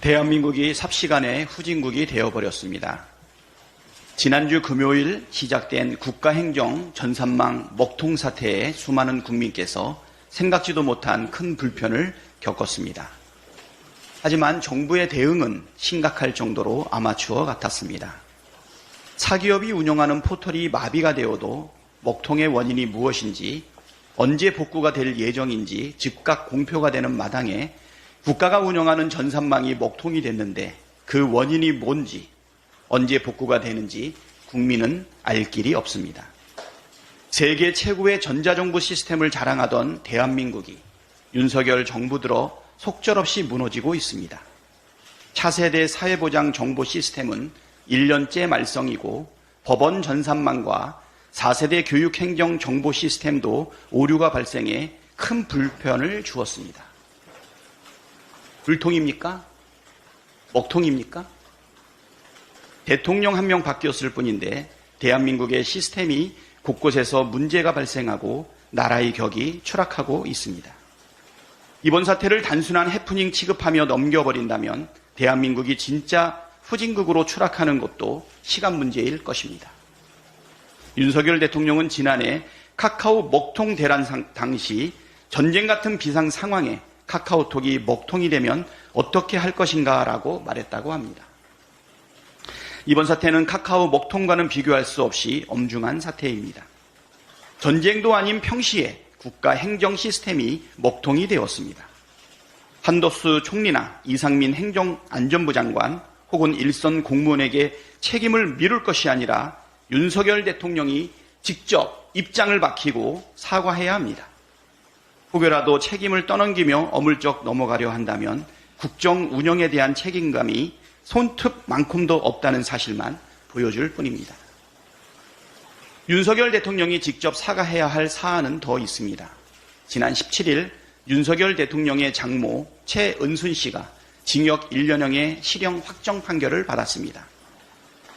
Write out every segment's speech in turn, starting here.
대한민국이 삽시간에 후진국이 되어버렸습니다. 지난주 금요일 시작된 국가행정 전산망 먹통 사태에 수많은 국민께서 생각지도 못한 큰 불편을 겪었습니다. 하지만 정부의 대응은 심각할 정도로 아마추어 같았습니다. 사기업이 운영하는 포털이 마비가 되어도 먹통의 원인이 무엇인지, 언제 복구가 될 예정인지 즉각 공표가 되는 마당에 국가가 운영하는 전산망이 먹통이 됐는데 그 원인이 뭔지, 언제 복구가 되는지 국민은 알 길이 없습니다. 세계 최고의 전자정부 시스템을 자랑하던 대한민국이 윤석열 정부 들어 속절없이 무너지고 있습니다. 차세대 사회보장 정보 시스템은 1년째 말썽이고 법원 전산망과 4세대 교육행정 정보 시스템도 오류가 발생해 큰 불편을 주었습니다. 불통입니까? 먹통입니까? 대통령 한 명 바뀌었을 뿐인데 대한민국의 시스템이 곳곳에서 문제가 발생하고 나라의 격이 추락하고 있습니다. 이번 사태를 단순한 해프닝 취급하며 넘겨버린다면 대한민국이 진짜 후진국으로 추락하는 것도 시간 문제일 것입니다. 윤석열 대통령은 지난해 카카오 먹통 대란 당시 전쟁 같은 비상 상황에 카카오톡이 먹통이 되면 어떻게 할 것인가 라고 말했다고 합니다. 이번 사태는 카카오 먹통과는 비교할 수 없이 엄중한 사태입니다. 전쟁도 아닌 평시에 국가 행정 시스템이 먹통이 되었습니다. 한도수 총리나 이상민 행정안전부 장관 혹은 일선 공무원에게 책임을 미룰 것이 아니라 윤석열 대통령이 직접 입장을 밝히고 사과해야 합니다. 혹여라도 책임을 떠넘기며 어물쩍 넘어가려 한다면 국정 운영에 대한 책임감이 손톱만큼도 없다는 사실만 보여줄 뿐입니다. 윤석열 대통령이 직접 사과해야 할 사안은 더 있습니다. 지난 17일 윤석열 대통령의 장모 최은순 씨가 징역 1년형의 실형 확정 판결을 받았습니다.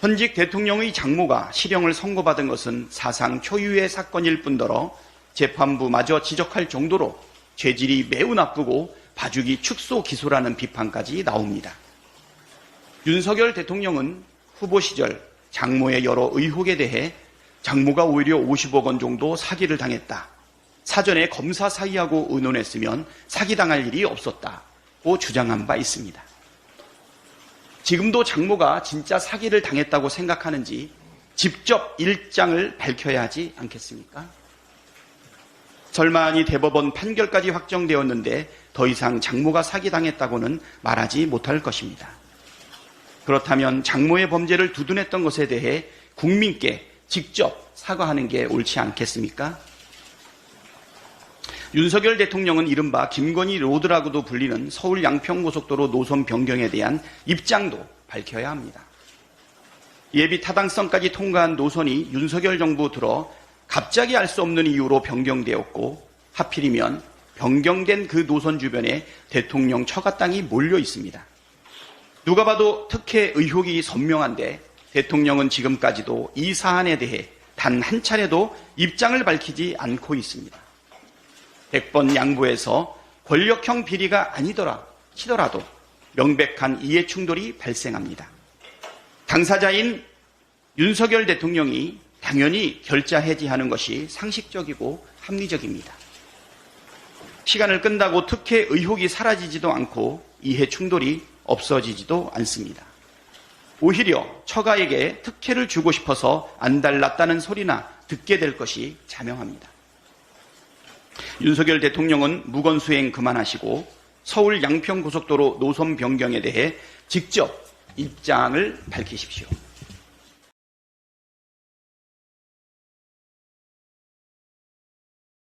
현직 대통령의 장모가 실형을 선고받은 것은 사상 초유의 사건일 뿐더러 재판부마저 지적할 정도로 죄질이 매우 나쁘고 봐주기 축소 기소라는 비판까지 나옵니다. 윤석열 대통령은 후보 시절 장모의 여러 의혹에 대해 장모가 오히려 50억 원 정도 사기를 당했다. 사전에 검사 사이하고 의논했으면 사기당할 일이 없었다고 주장한 바 있습니다. 지금도 장모가 진짜 사기를 당했다고 생각하는지 직접 일장을 밝혀야 하지 않겠습니까? 설마니 대법원 판결까지 확정되었는데 더 이상 장모가 사기당했다고는 말하지 못할 것입니다. 그렇다면 장모의 범죄를 두둔했던 것에 대해 국민께 직접 사과하는 게 옳지 않겠습니까? 윤석열 대통령은 이른바 김건희 로드라고도 불리는 서울 양평고속도로 노선 변경에 대한 입장도 밝혀야 합니다. 예비 타당성까지 통과한 노선이 윤석열 정부 들어 갑자기 알 수 없는 이유로 변경되었고 하필이면 변경된 그 노선 주변에 대통령 처가 땅이 몰려 있습니다. 누가 봐도 특혜 의혹이 선명한데 대통령은 지금까지도 이 사안에 대해 단 한 차례도 입장을 밝히지 않고 있습니다. 100번 양보해서 권력형 비리가 아니더라 치더라도 명백한 이해 충돌이 발생합니다. 당사자인 윤석열 대통령이 당연히 결자 해지하는 것이 상식적이고 합리적입니다. 시간을 끈다고 특혜 의혹이 사라지지도 않고 이해 충돌이 없어지지도 않습니다. 오히려 처가에게 특혜를 주고 싶어서 안달났다는 소리나 듣게 될 것이 자명합니다. 윤석열 대통령은 무건수행 그만하시고 서울 양평고속도로 노선 변경에 대해 직접 입장을 밝히십시오.